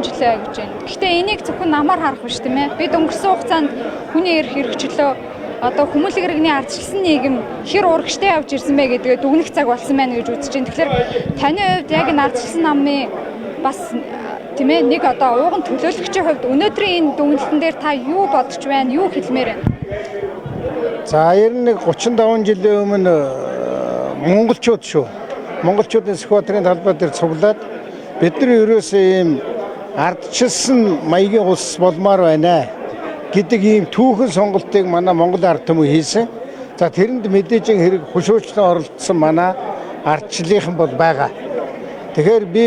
дэмжлээ гэж байна. Гэхдээ энийг зөвхөн намаар харах биш тийм ээ. Бид өнгөрсөн хугацаанд хүний эрх хэрэгчлөө одоо хүмүүнлэг иргэний ардчилсан нийгэм хэр урагштай явж ирсэн бэ гэдгээ дүгнэх цаг болсон байна гэж үзэж байна. Тэгэхээр таны хувьд яг энэ ардчилсан намын бас тийм ээ нэг одоо ууган төлөөлөгчийн хувьд өнөөдрийн энэ дүгнэлтэн дээр та юу бодож байна? Юу хэлмээр байна? За 35 жилийн өмнө монголчууд шүү. Монголчуудын сквадрын талбай дээр цуглаад бидний ерөөсөө ийм ардчилсан маягийн улс болмоор байна гэдэг ийм түүхэн сонголтыг манай Монгол ард түмэн хийсэн. За тэрэнд мэдээж хэрэг хушуучлан оролцсон манай ардчлалынхан бол байгаа. Тэгэхээр би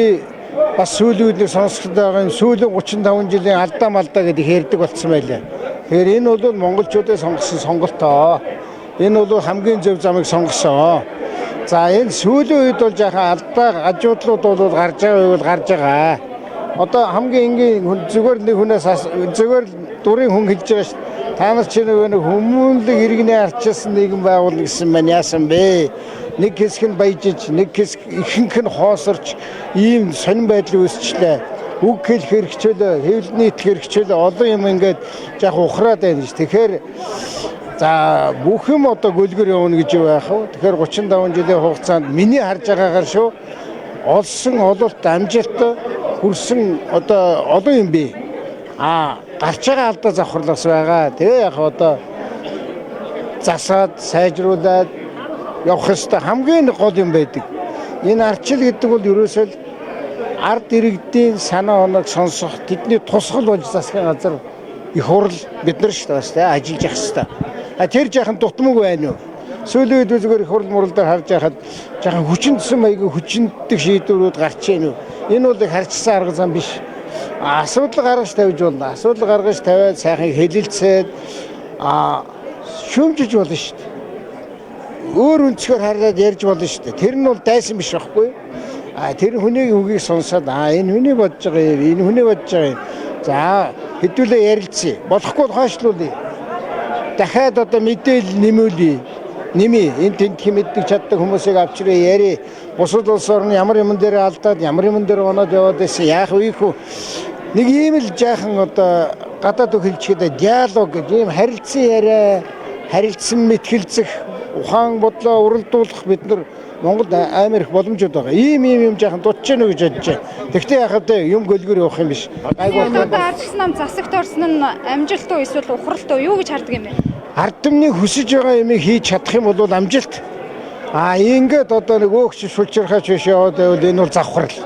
бас сүүлийн үеийг сонсоход байгаа юм сүүлийн 35 жилийн алдаа малдаа гэдэг ярьдаг болсон байлаа. Тэгэхээр энэ бол монголчуудын сонгосон сонголтоо. Энэ бол хамгийн зөв замыг сонгосон. За энэ сүүлийн үед бол жаахан алдаа ажуудлууд бол гарч байгаа үйл гарч байгаа. Одоо хамгийн энгийн зүгээр нэг хүнээс зүгээр дурын хүн хэлж байгаа шүү. Та нар чинь нэг хүмүүнлэг иргэний ардчилсан нийгэм байгуулна гэсэн мань яасан бэ? Нэг хэсэг нь баяжиж, нэг хэсэг ихэнх нь хоосорч ийм сонин байдал үүсчлээ. Үг хэлэх хэрэгчлээ, хэвлэл нийтлэх хэрэгчлээ олон юм ингээд яг ухраад байна ш. Тэгэхээр за бүх юм одоо гүлгэр явна гэж байх уу? Тэгэхээр 35 жилийн хугацаанд миний харж байгаагаар шүү. Олсон ололт амжилт хүрсэн одоо олон юм бий. Гарч байгаа алдаа завхарлаас байгаа. Тэгээ яг одоо засаад сайжруулад явах ёстой хамгийн гол юм байдаг. Энэ ардчил гэдэг бол ерөөсөө ард иргэдийн санаа оноог сонсох тэдний тусгал болж засгийн газар их хурл бид нар шүү дээ ажиллаж явах ёстой. Тэр жаахан дутмаг байна уу? Сүүлийн үед зүгээр их хурл муралдаар харж байхад жаахан хүчинтсэн маягийн хүчинтдэг шийдвэрүүд гарч ийн үү? Энэ бол их харьцсан арга зам биш. Асуудал гаргаж тавьж болно. Асуудал гаргаж тавиад сайхан хэлэлцээд шүүмжиж болно шүү дээ. Өөр өнцгөр хараад ярьж болно шүү дээ. Тэр нь бол дайсан биш байхгүй. Тэр хүний үгийг сонсоод энэ хүний бодож байгаа юм, энэ хүний бодож байгаа юм. За хэдүүлээ ярилцъя. Болохгүй хойшлуулъя. Дахиад одоо мэдээлэл нэмүүлъя. Нэмий энэ тентх мэддэг чаддаг хүмүүсийг авчраа яри. Бусад улс орны ямар юмн дээр алдаад ямар юмн дээр оноод яваад байсан яах вэ хөө. Нэг ийм л жаахан одоо гадаад үг хэлчихэд диалог гэж ийм харилцан яриа, харилцан мэтгэлцэх, ухаан бодлоо уралдуулах бид нар Монголд амар их боломжууд байгаа. Ийм жаахан дутж гэнэ гэж бодож байна. Тэгтээ яхад юм гөлгөр явах юм биш. Одоо ардчилсан нам засагт орсон нь амжилт уу эсвэл ухралт уу юу гэж хардаг юм бэ? Ард түмний хүсэж байгаа юмыг хийж чадах юм бол амжилт. Ингээд одоо нэг өөгч шүлчирхаач биш яваад байвал энэ бол завхрал.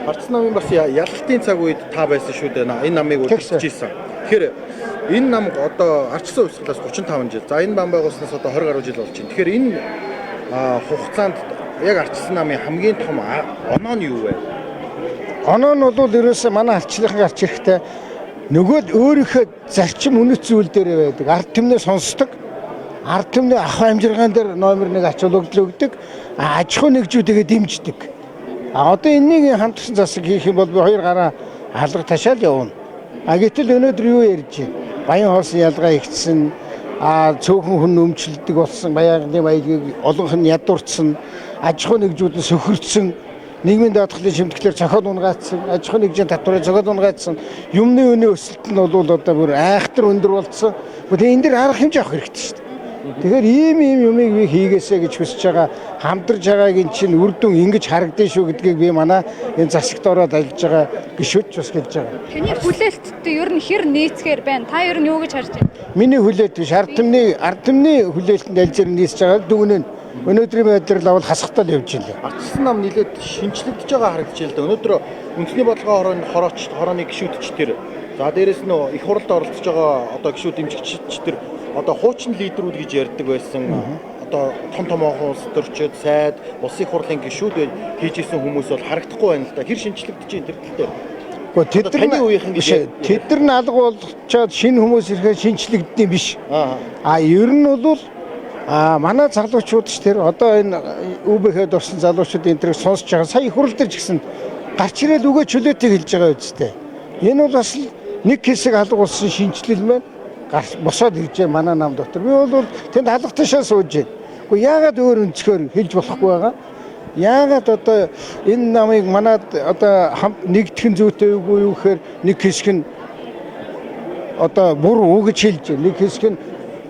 Ардчилсан намын бас ялалтын цаг үед та байсан шүү дээ. Энэ намыг удирдах ийсэн. Тэгэхээр энэ нам одоо ардчилсан хувьсгалаас 35 жил. За энэ бам байгуулснаас одоо 20 гаруй жил болж байна. Тэгэхээр энэ хугацаанд яг ардчилсан намын хамгийн том оноо нь юу вэ? Оноо нь бол ерөөсөө манай ардчлалын гарч ирэхтэй нөгөө өөрийнхөө зарчим үнэт зүйл дээр байдаг. Ард түмнээ сонсдог. Ард түмний ах амжиргаан дээр номер 1 ач холбогдол өгдөг. Аж ахуй нэгжүүдээ дэмждэг. Одоо энэнийг хамтсан засаг хийх юм бол би 2 гараа алга ташаал явна. Гэтэл өнөөдөр юу ярьж байна? Баян хоосон ялгаа ихсэн, цөөхөн хүн өмчлөдөг болсон, баянгын маягийг олонх нь ядуурцсан, аж ахуй нэгжүүд нь сөхөрцсөн, нийгмийн даатгалын шимтгэлээр цохиод унгаацсан, аж ахуй нэгжийн татварыг цохиод унгаацсан, юмны үнийн өсөлт нь бол одоо бүр айхтар өндөр болсон. Тэгээ энэ дэр арга хэмжээ авах хэрэгтэй шүү дээ. Тэгэхээр ийм юмыг би хийгээсэй гэж хүсэж байгаа. Хамтарч байгаагийн чинь үр дүн ингэж харагдсан шүү гэдгийг би манай энэ засагт ороод ажиллаж байгаа гишүүд ч бас хэлж байгаа. Таны хүлээлттэй ер нь хэр нийцгээр байна? Та ер нь юу гэж харж байна? Миний хүлээлт биш, ард түмний хүлээлтэнд альзэр нийцж байгаа дүгнэн. Өнөөдрийн байдлаар лавал хасахтаа л явж байна. Ардчилсан нам нэлээд шинжлэгдэж байгаа харагдаж байна л да. Өнөөдөр үндэсний бодлогын хорооны гишүүдч тэр за дээрэс нь их хуралд оролцож байгаа одоо гишүүд дэмжигчч тэр одоо хуучин лидерүүд гэж ярьдаг байсан. Одоо том улс төрчид, сайд, улсын хурлын гишүүд хийж исэн хүмүүс бол харагдахгүй байна л да. Хэр шинжлэгдэж байна тэр тал дээр. Тэд нар нь алга болчоод шинэ хүмүүс ирэхэд шинжлэгддэг биш. Ер нь бол манай залуучууд ч тэр одоо энэ ÜБХ-д орсон залуучууд энэ тэрийг сонсож байгаа. Сая их хурл дээр ч гэсэн гарч ирээд үгээ чөлөөтэй хэлж байгаа үстэй. Энэ бол бас нэг хэсэг алга болсон шинжлэл маань босоод ирж байгаа манай нам дотор. Би бол тэнд алга ташаа сууж байна. Яагаад өөр өнцгөр хэлж болохгүй байгаа? Яагаад одоо энэ намыг манад одоо хамт нэгтгэн зүйтэй үгүй юу гэхээр нэг хэсэг нь одоо буруу гэж хэлж байна. Нэг хэсэг нь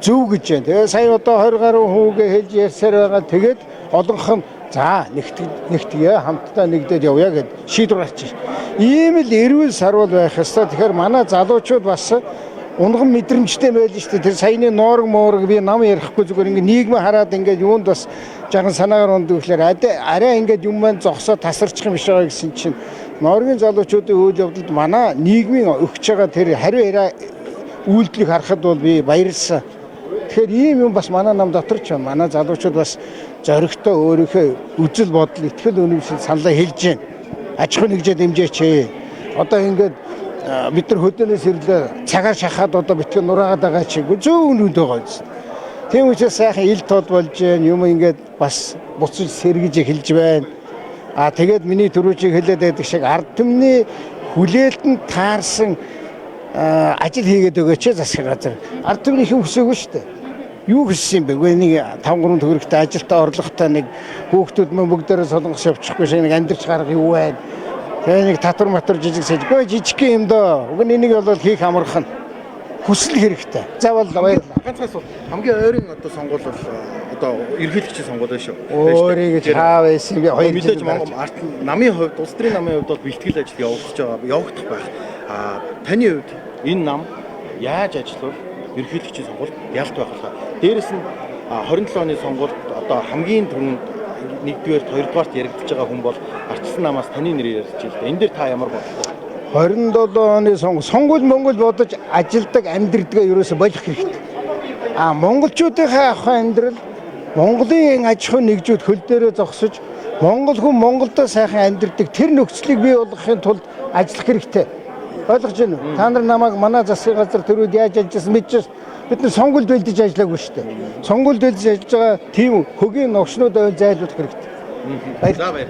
зөв гэж байна. Тэгээ сая одоо 20 гаруй хүүгээ хэлж ярьсаар байгаа. Тэгээд олонх нь за нэгтгэе хамтдаа нэгдээд явъя гэд шийдвэр гарчих. Ийм л эрүүл сарвал байх ёстой. Тэгэхээр манай залуучууд бас унган мэдрэмжтэй байл шүү дээ. Тэр саяны ноорог моорог би нам ярихгүй зүгээр ингээ нийгмээ хараад ингээ юунд бас жаахан санаагаар ундаг гэхээр арай ингээ юм маань зогсоо тасарчих юм биш байгаа гэсэн чинь нооргийн залуучуудын үйл явдалд манай нийгмийн өгч байгаа тэр хариу яриа үйлдэлийг харахад бол би баярлсан. Тэгэхээр ийм юм бас манай нам дотор ч байна. Манай залуучууд бас зоригтой өөрийнхөө үзэл бодол итгэл үнэмшил саналаа хэлж байна. Аж ахуй нэгжээ дэмжээч. Одоо ингээд бид нар хөдөөнөөс ирлээ цагаар шахаад одоо битгий нураагаад байгаа чиг зөв үнэнд байгаа юм. Тийм учраас сайхан ил тод болж байна. Юм ингээд бас буцаж сэргэж эхэлж байна. Тэгээд миний түрүүчийг хэлээд байдаг шиг ард түмний хүлээлтэнд таарсан ажил хийгээд өгөөч засаг газар. Ард түмний хэн хүсээгүй шүү дээ. Юу хийсэн юм бэ? Үгүй нэг 5-3 төгрөгтэй ажилтаа орлоготой нэг хүүхдүүд мөн бүгдээрээ солонгос явчихгүй шиг нэг амьдрч гарах юу байна. Тэгээ нэг татвар матвар жижиг сэжгүй жижиг юм доо. Уг нь энийг бол хийх амархан хүсэл хэрэгтэй. Заавал баярлалаа. Ганцхан асуулт. Хамгийн ойрын одоо сонгуул бол одоо ерөнхийлөгчийн сонгуул байна шүү. Өөрийг хаа байсан би хоёр мэдээж Монгол ард намын хувьд улс төрийн намын хувьд бол бэлтгэл ажил явагдах байх. Таны хувьд энэ нам яаж ажиллавал ерөнхийлөгчийн сонгуульд ялт байх вэ? Дээрээс нь 27 оны сонгуульд одоо хамгийн түрүүнд 1-р 2-р яригдж байгаа хүн бол Ардчилсан намаас таны нэрээр ярьж байна. Энэ дээр та ямар бодлоо? 27 оны сонгуул Монгол бодож ажилдаг амьдрдгаа ерөөсө болох хэрэгтэй. Монголчуудынхаа ахуй амьдрал Монголын аж ахуй нэгжүүд хөл дээрээ зогсож Монгол хүн Монголдо сайхан амьдрдаг тэр нөхцөлийг бий болгохын тулд ажиллах хэрэгтэй. Ойлгож байна уу? Та нар намайг манай засгийн газар төрүүд яаж ажилласан мэдчихсэн. Бид нар сонгуульд бэлдэж ажиллаагүй шүү дээ. Сонгуульд бэлдэж ажиллаж байгаа тийм хөгийн новшнууд зайлуулах хэрэгтэй. Баярлалаа.